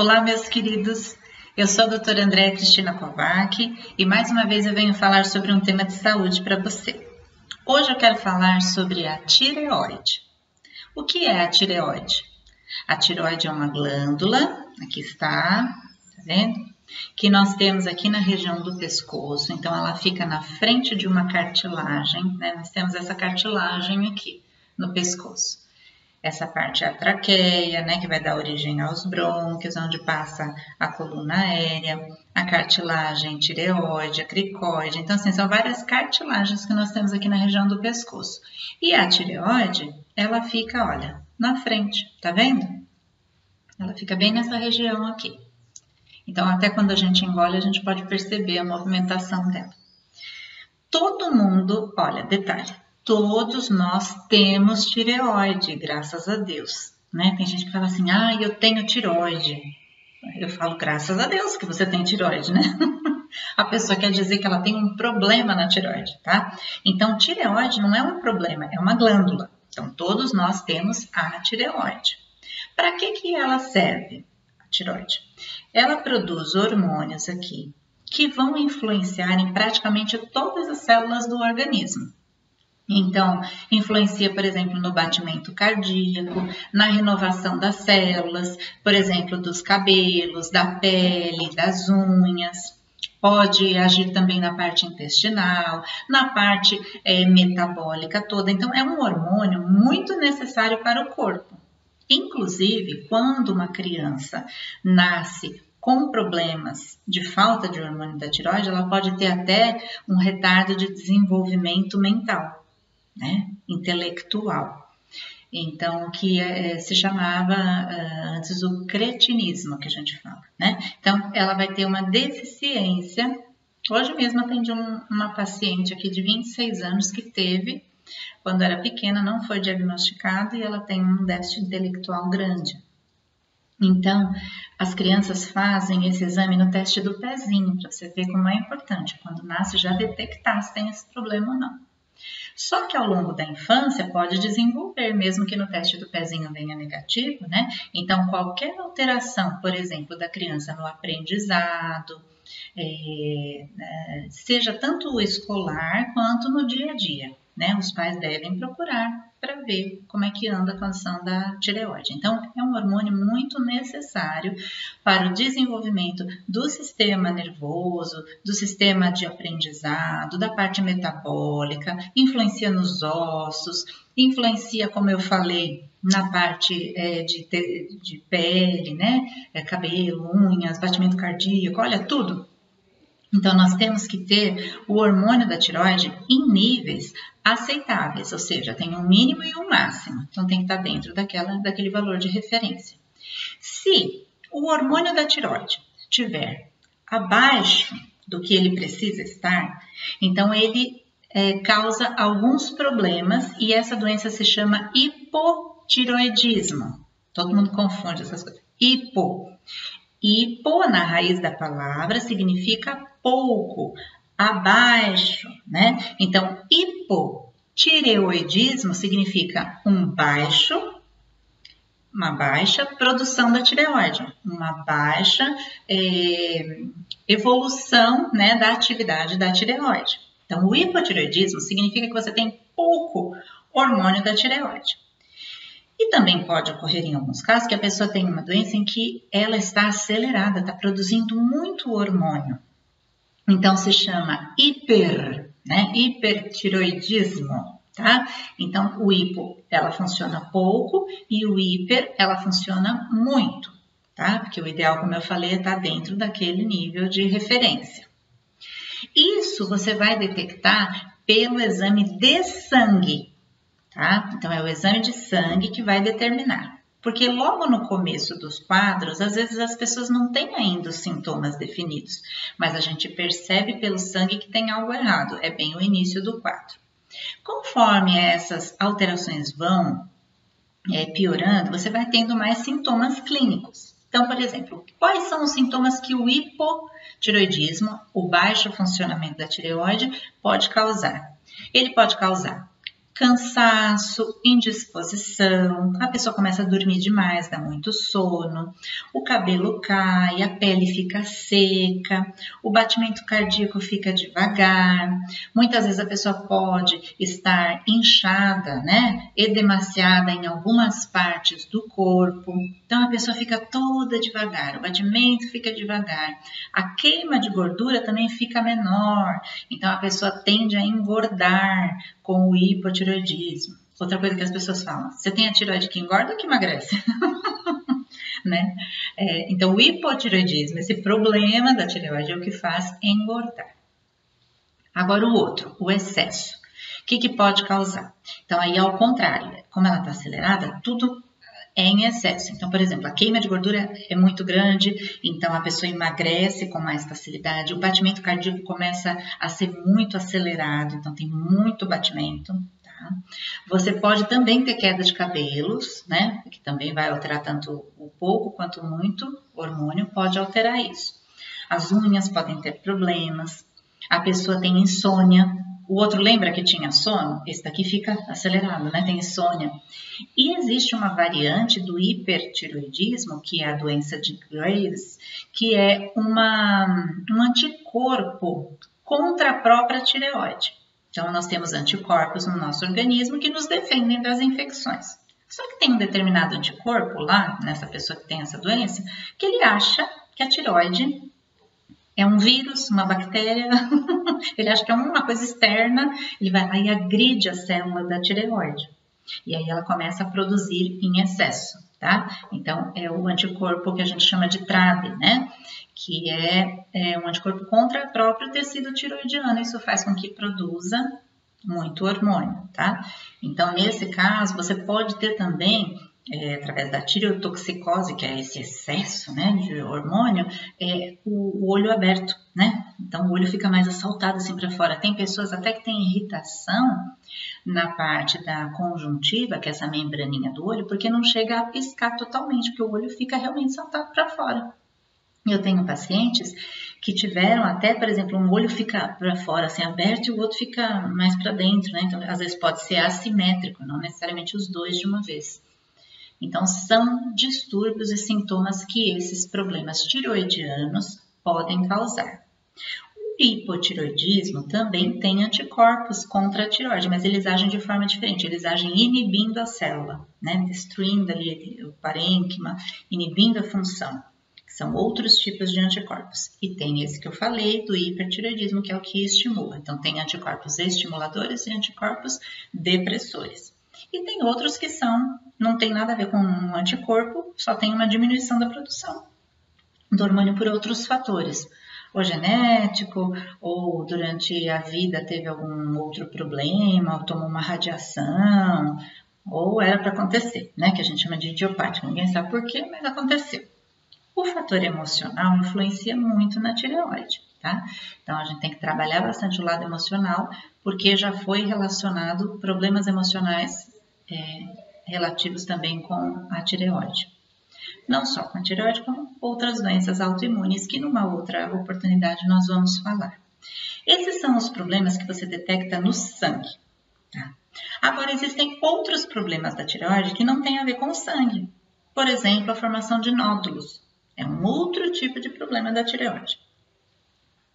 Olá, meus queridos. Eu sou a doutora Andréa Cristina Kovac e mais uma vez eu venho falar sobre um tema de saúde para você. Hoje eu quero falar sobre a tireoide. O que é a tireoide? A tireoide é uma glândula, aqui está, tá vendo? Que nós temos aqui na região do pescoço, então ela fica na frente de uma cartilagem, né? Nós temos essa cartilagem aqui no pescoço. Essa parte é a traqueia, né, que vai dar origem aos brônquios, onde passa a coluna aérea, a cartilagem tireoide, a cricoide. Então, assim, são várias cartilagens que nós temos aqui na região do pescoço. E a tireoide, ela fica, olha, na frente, tá vendo? Ela fica bem nessa região aqui. Então, até quando a gente engole, a gente pode perceber a movimentação dela. Todo mundo, olha, detalhe. Todos nós temos tireoide, graças a Deus, né? Tem gente que fala assim, eu tenho tireoide. Eu falo, graças a Deus que você tem tireoide, né? A pessoa quer dizer que ela tem um problema na tireoide, tá? Então, tireoide não é um problema, é uma glândula. Então, todos nós temos a tireoide. Para que ela serve, a tireoide? Ela produz hormônios aqui que vão influenciar em praticamente todas as células do organismo. Então, influencia, por exemplo, no batimento cardíaco, na renovação das células, por exemplo, dos cabelos, da pele, das unhas. Pode agir também na parte intestinal, na parte metabólica toda. Então, é um hormônio muito necessário para o corpo. Inclusive, quando uma criança nasce com problemas de falta de hormônio da tireoide, ela pode ter até um retardo de desenvolvimento mental. Né, intelectual. Então, que se chamava antes o cretinismo, que a gente fala, né? Então, ela vai ter uma deficiência. Hoje mesmo atendi uma paciente aqui de 26 anos que teve, quando era pequena, não foi diagnosticado e ela tem um déficit intelectual grande. Então, as crianças fazem esse exame no teste do pezinho, para você ver como é importante, quando nasce já detectar se tem esse problema ou não. Só que ao longo da infância pode desenvolver, mesmo que no teste do pezinho venha negativo, né? Então, qualquer alteração, por exemplo, da criança no aprendizado, seja tanto escolar quanto no dia a dia, né? Os pais devem procurar para ver como é que anda a condição da tireoide. Então, é um hormônio muito necessário para o desenvolvimento do sistema nervoso, do sistema de aprendizado, da parte metabólica, influencia nos ossos, influencia, como eu falei, na parte de pele, né? Cabelo, unhas, batimento cardíaco, olha, tudo. Então, nós temos que ter o hormônio da tireoide em níveis aceitáveis, ou seja, tem um mínimo e um máximo. Então, tem que estar dentro daquele valor de referência. Se o hormônio da tireoide estiver abaixo do que ele precisa estar, então ele causa alguns problemas e essa doença se chama hipotireoidismo. Todo mundo confunde essas coisas. Hipo, na raiz da palavra, significa pouco, abaixo, né? Então, hipotireoidismo significa uma baixa produção da tireoide, uma baixa evolução, né, da atividade da tireoide. Então, o hipotireoidismo significa que você tem pouco hormônio da tireoide. E também pode ocorrer em alguns casos que a pessoa tem uma doença em que ela está acelerada, está produzindo muito hormônio. Então, se chama hipertireoidismo, tá? Então, o hipo, ela funciona pouco e o hiper, ela funciona muito, tá? Porque o ideal, como eu falei, é estar dentro daquele nível de referência. Isso você vai detectar pelo exame de sangue. Tá? Então, é o exame de sangue que vai determinar. Porque logo no começo dos quadros, às vezes as pessoas não têm ainda os sintomas definidos, mas a gente percebe pelo sangue que tem algo errado, é bem o início do quadro. Conforme essas alterações vão piorando, você vai tendo mais sintomas clínicos. Então, por exemplo, quais são os sintomas que o hipotireoidismo, o baixo funcionamento da tireoide, pode causar? Ele pode causar cansaço, indisposição, a pessoa começa a dormir demais, dá muito sono, o cabelo cai, a pele fica seca, o batimento cardíaco fica devagar, muitas vezes a pessoa pode estar inchada, né, edemaciada em algumas partes do corpo, então a pessoa fica toda devagar, o batimento fica devagar, a queima de gordura também fica menor, então a pessoa tende a engordar com o hipotireoidismo. Outra coisa que as pessoas falam, você tem a tireoide que engorda ou que emagrece? Né? Então, o hipotireoidismo, esse problema da tireoide é o que faz engordar. Agora o outro, o excesso. O que pode causar? Então, aí ao contrário, como ela está acelerada, tudo é em excesso. Então, por exemplo, a queima de gordura é muito grande, então a pessoa emagrece com mais facilidade, o batimento cardíaco começa a ser muito acelerado, então tem muito batimento. Tá? Você pode também ter queda de cabelos, né? Que também vai alterar tanto o pouco quanto muito, o hormônio pode alterar isso. As unhas podem ter problemas, a pessoa tem insônia. O outro lembra que tinha sono? Esse daqui fica acelerado, né? Tem insônia. E existe uma variante do hipertireoidismo, que é a doença de Graves, que é um anticorpo contra a própria tireoide. Então, nós temos anticorpos no nosso organismo que nos defendem das infecções. Só que tem um determinado anticorpo lá, nessa pessoa que tem essa doença, que ele acha que a tireoide é um vírus, uma bactéria, ele acha que é uma coisa externa, ele vai lá e agride a célula da tireoide. E aí ela começa a produzir em excesso, tá? Então, é o anticorpo que a gente chama de TRAB, né? Que é um anticorpo contra o próprio tecido tiroidiano. Isso faz com que produza muito hormônio, tá? Então, nesse caso, você pode ter também, através da tireotoxicose, que é esse excesso, né, de hormônio, o olho aberto, né? Então, o olho fica mais assaltado assim para fora. Tem pessoas até que têm irritação na parte da conjuntiva, que é essa membraninha do olho, porque não chega a piscar totalmente, porque o olho fica realmente saltado para fora. Eu tenho pacientes que tiveram até, por exemplo, um olho fica para fora, assim, aberto, e o outro fica mais para dentro, né? Então, às vezes pode ser assimétrico, não necessariamente os dois de uma vez. Então, são distúrbios e sintomas que esses problemas tiroidianos podem causar. O hipotiroidismo também tem anticorpos contra a tireoide, mas eles agem de forma diferente, eles agem inibindo a célula, né? Destruindo ali o parênquima, inibindo a função. São outros tipos de anticorpos. E tem esse que eu falei, do hipertireoidismo, que é o que estimula. Então, tem anticorpos estimuladores e anticorpos depressores. E tem outros que não tem nada a ver com um anticorpo, só tem uma diminuição da produção do hormônio por outros fatores. Ou genético, ou durante a vida teve algum outro problema, ou tomou uma radiação, ou era para acontecer, né? Que a gente chama de idiopático. Ninguém sabe por quê, mas aconteceu. O fator emocional influencia muito na tireoide, tá? Então, a gente tem que trabalhar bastante o lado emocional, porque já foi relacionado problemas emocionais relativos também com a tireoide. Não só com a tireoide, como outras doenças autoimunes, que numa outra oportunidade nós vamos falar. Esses são os problemas que você detecta no sangue, tá? Agora, existem outros problemas da tireoide que não têm a ver com o sangue. Por exemplo, a formação de nódulos. É um outro tipo de problema da tireoide.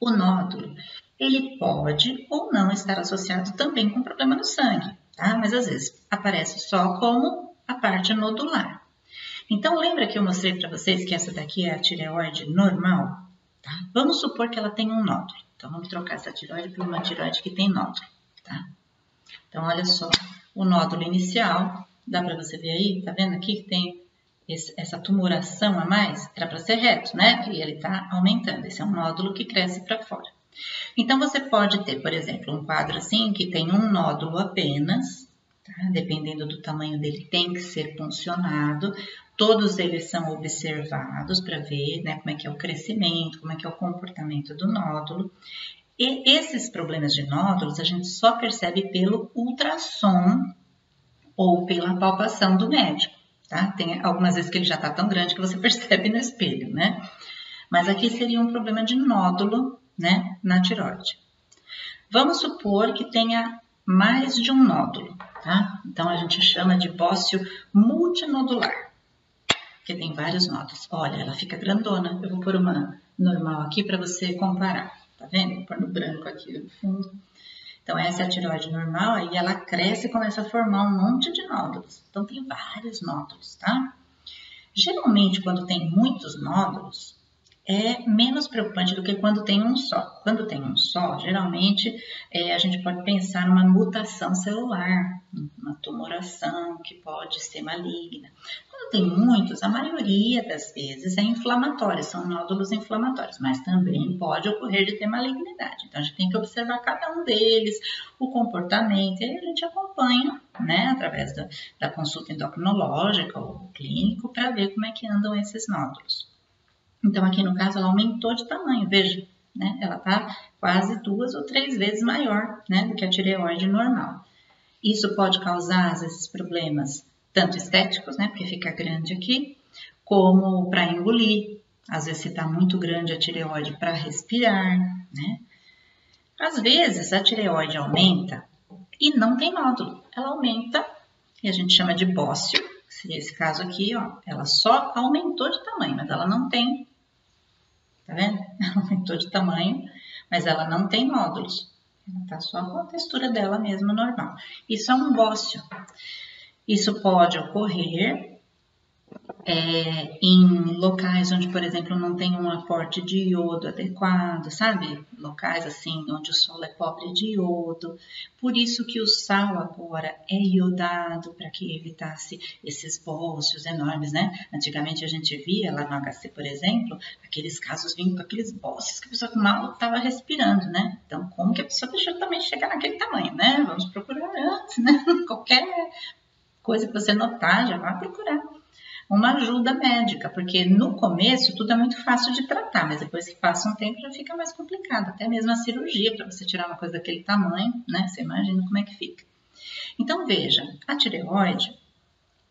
O nódulo, ele pode ou não estar associado também com problema no sangue, tá? Mas às vezes aparece só como a parte nodular. Então, lembra que eu mostrei para vocês que essa daqui é a tireoide normal? Tá? Vamos supor que ela tem um nódulo. Então, vamos trocar essa tireoide por uma tireoide que tem nódulo, tá? Então, olha só, o nódulo inicial, dá para você ver aí? Tá vendo aqui que tem essa tumoração a mais? Era para ser reto, né? E ele está aumentando. Esse é um nódulo que cresce para fora. Então, você pode ter, por exemplo, um quadro assim que tem um nódulo apenas, tá? Dependendo do tamanho dele, tem que ser puncionado. Todos eles são observados para ver, né, como é que é o crescimento, como é que é o comportamento do nódulo. E esses problemas de nódulos a gente só percebe pelo ultrassom ou pela palpação do médico, tá? Tem algumas vezes que ele já está tão grande que você percebe no espelho, né? Mas aqui seria um problema de nódulo, né, na tireoide. Vamos supor que tenha mais de um nódulo, tá? Então a gente chama de bócio multinodular, porque tem vários nódulos. Olha, ela fica grandona. Eu vou pôr uma normal aqui para você comparar. Tá vendo? Vou pôr no branco aqui no fundo. Então essa é a tireoide normal, aí ela cresce e começa a formar um monte de nódulos. Então tem vários nódulos, tá? Geralmente quando tem muitos nódulos, é menos preocupante do que quando tem um só. Quando tem um só, geralmente a gente pode pensar numa mutação celular, uma tumoração que pode ser maligna. Quando tem muitos, a maioria das vezes é inflamatória, são nódulos inflamatórios, mas também pode ocorrer de ter malignidade. Então a gente tem que observar cada um deles, o comportamento, e aí a gente acompanha, né, através da consulta endocrinológica ou clínico para ver como é que andam esses nódulos. Então, aqui no caso, ela aumentou de tamanho, veja, né? Ela está quase 2 ou 3 vezes maior, né, do que a tireoide normal. Isso pode causar, às vezes, problemas tanto estéticos, né, porque fica grande aqui, como para engolir. Às vezes, se está muito grande a tireoide para respirar, né? Às vezes, a tireoide aumenta e não tem nódulo. Ela aumenta e a gente chama de bócio. Seria esse caso aqui, ó, ela só aumentou de tamanho, mas ela não tem, tá vendo? Ela aumentou de tamanho, mas ela não tem nódulos. Ela tá só com a textura dela mesmo normal. Isso é um bócio. Isso pode ocorrer em locais onde, por exemplo, não tem um aporte de iodo adequado, sabe? Locais assim, onde o solo é pobre de iodo. Por isso que o sal agora é iodado, para que evitasse esses bócios enormes, né? Antigamente a gente via lá no HC, por exemplo, aqueles casos vindo com aqueles bócios que a pessoa mal estava respirando, né? Então, como que a pessoa deixou também chegar naquele tamanho, né? Vamos procurar antes, né? Qualquer coisa que você notar, já vai procurar uma ajuda médica, porque no começo tudo é muito fácil de tratar, mas depois que passa um tempo já fica mais complicado, até mesmo a cirurgia, para você tirar uma coisa daquele tamanho, né? Você imagina como é que fica. Então veja, a tireoide,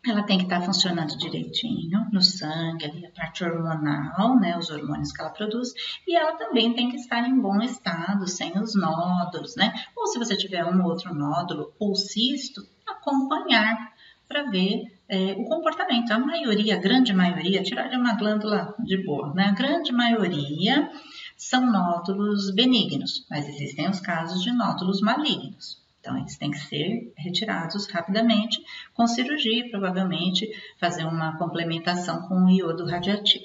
ela tem que estar funcionando direitinho no sangue, ali, a parte hormonal, né? Os hormônios que ela produz, e ela também tem que estar em bom estado, sem os nódulos, né? Ou se você tiver um outro nódulo ou cisto, acompanhar para ver o comportamento. A maioria, a grande maioria, a tireoide é uma glândula de boa, né? A grande maioria são nódulos benignos, mas existem os casos de nódulos malignos. Então, eles têm que ser retirados rapidamente, com cirurgia, provavelmente fazer uma complementação com o iodo radioativo.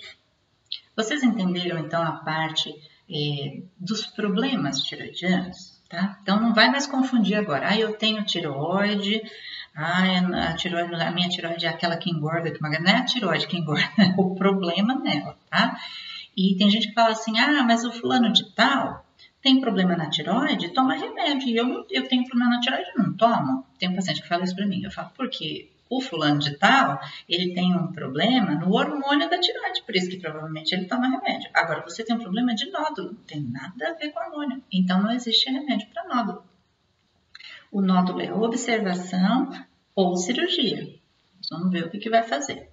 Vocês entenderam, então, a parte dos problemas tiroidianos? Tá? Então, não vai mais confundir agora. Eu tenho tireoide, a minha tireoide é aquela que engorda, que emagrece. Não é a tireoide que engorda, é o problema nela, tá? E tem gente que fala assim, mas o fulano de tal tem problema na tireoide, toma remédio. E eu tenho problema na tireoide, não tomo. Tem um paciente que fala isso pra mim. Eu falo, por quê? O fulano de tal, ele tem um problema no hormônio da tireoide, por isso que provavelmente ele toma remédio. Agora, você tem um problema de nódulo, não tem nada a ver com hormônio. Então, não existe remédio para nódulo. O nódulo é observação ou cirurgia. Vamos ver o que vai fazer.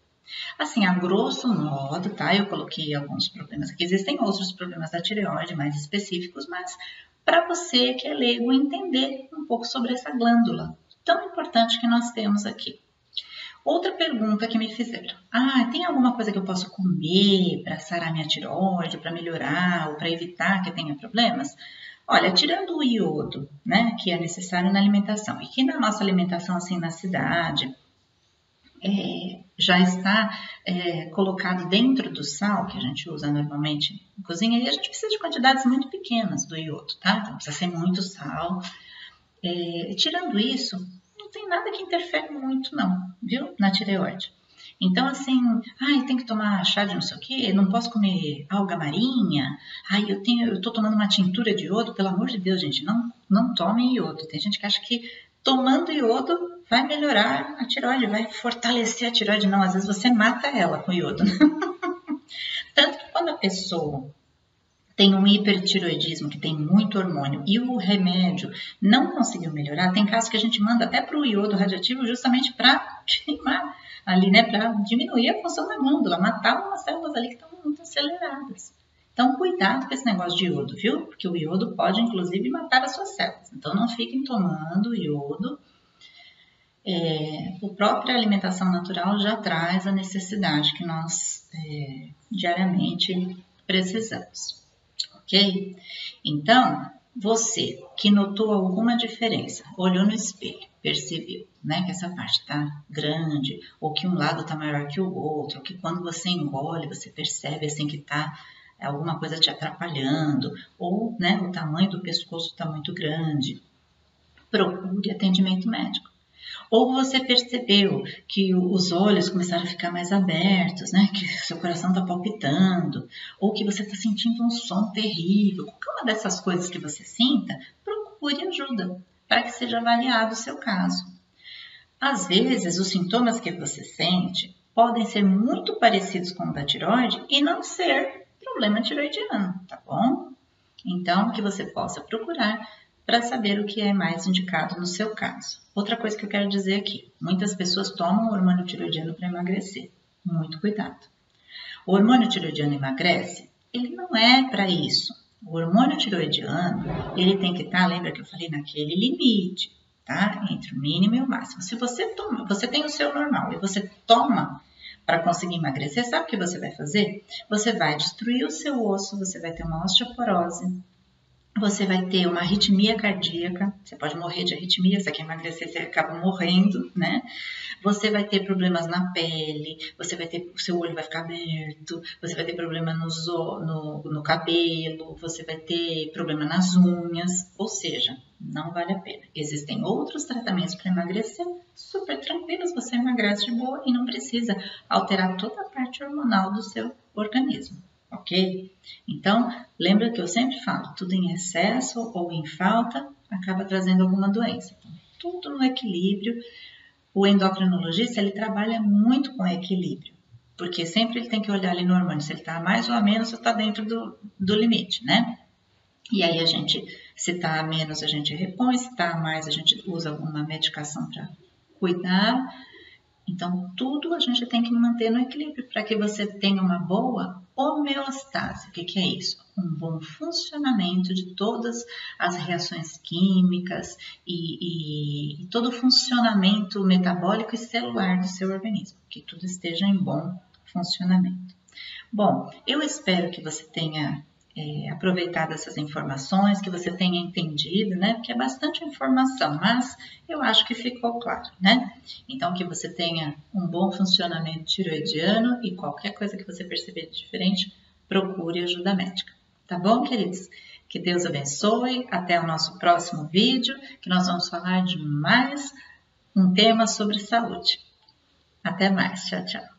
Assim, a grosso modo, tá? Eu coloquei alguns problemas aqui. Existem outros problemas da tireoide mais específicos, mas para você que é leigo entender um pouco sobre essa glândula tão importante que nós temos aqui. Outra pergunta que me fizeram. Tem alguma coisa que eu posso comer para sarar minha tireoide, para melhorar ou para evitar que tenha problemas? Olha, tirando o iodo, né, que é necessário na alimentação, e que na nossa alimentação, assim, na cidade, já está colocado dentro do sal, que a gente usa normalmente na cozinha, e a gente precisa de quantidades muito pequenas do iodo, tá? Então, precisa ser muito sal. Tirando isso, não tem nada que interfere muito, não, viu? Na tireoide. Então, assim, tem que tomar chá de não sei o quê, não posso comer alga marinha, eu tô tomando uma tintura de iodo, pelo amor de Deus, gente, não tomem iodo. Tem gente que acha que tomando iodo vai melhorar a tireoide, vai fortalecer a tireoide. Não, às vezes você mata ela com iodo. Tanto que quando a pessoa tem um hipertireoidismo, que tem muito hormônio, e o remédio não conseguiu melhorar, tem casos que a gente manda até para o iodo radioativo justamente para queimar ali, né, para diminuir a função da glândula, matar umas células ali que estão muito aceleradas. Então, cuidado com esse negócio de iodo, viu? Porque o iodo pode, inclusive, matar as suas células. Então, não fiquem tomando iodo. A própria alimentação natural já traz a necessidade que nós diariamente precisamos, ok? Então, você que notou alguma diferença, olhou no espelho, percebeu, né, que essa parte está grande, ou que um lado está maior que o outro, ou que quando você engole, você percebe assim que está alguma coisa te atrapalhando, ou, né, o tamanho do pescoço está muito grande, procure atendimento médico. Ou você percebeu que os olhos começaram a ficar mais abertos, né? Que seu coração está palpitando, ou que você está sentindo um sono terrível. Qualquer uma dessas coisas que você sinta, procure ajuda para que seja avaliado o seu caso. Às vezes, os sintomas que você sente podem ser muito parecidos com o da tireoide e não ser problema tiroidiano, tá bom? Então, que você possa procurar para saber o que é mais indicado no seu caso. Outra coisa que eu quero dizer aqui, muitas pessoas tomam hormônio tiroidiano para emagrecer. Muito cuidado. O hormônio tiroidiano emagrece? Ele não é para isso. O hormônio tiroidiano, ele tem que estar, lembra que eu falei, naquele limite, tá? Entre o mínimo e o máximo. Se você toma, você tem o seu normal e você toma para conseguir emagrecer, sabe o que você vai fazer? Você vai destruir o seu osso, você vai ter uma osteoporose, você vai ter uma arritmia cardíaca, você pode morrer de arritmia, você quer emagrecer, você acaba morrendo, né? Você vai ter problemas na pele, você vai ter, o seu olho vai ficar aberto, você vai ter problema no cabelo, você vai ter problema nas unhas, ou seja, não vale a pena. Existem outros tratamentos para emagrecer, super tranquilos, você emagrece de boa e não precisa alterar toda a parte hormonal do seu organismo. Ok? Então, lembra que eu sempre falo, tudo em excesso ou em falta acaba trazendo alguma doença. Então, tudo no equilíbrio. O endocrinologista, ele trabalha muito com equilíbrio, porque sempre ele tem que olhar ali no hormônio, se ele está mais ou a menos ou está dentro do limite, né? E aí se está a menos, a gente repõe, se está a mais, a gente usa alguma medicação para cuidar. Então, tudo a gente tem que manter no equilíbrio para que você tenha uma boa homeostase. O que é isso? Um bom funcionamento de todas as reações químicas e todo o funcionamento metabólico e celular do seu organismo. Que tudo esteja em bom funcionamento. Bom, eu espero que você tenha aproveitado essas informações, que você tenha entendido, né? Porque é bastante informação, mas eu acho que ficou claro, né? Então, que você tenha um bom funcionamento tiroidiano e qualquer coisa que você perceber de diferente, procure ajuda médica. Tá bom, queridos? Que Deus abençoe. Até o nosso próximo vídeo, que nós vamos falar de mais um tema sobre saúde. Até mais. Tchau, tchau.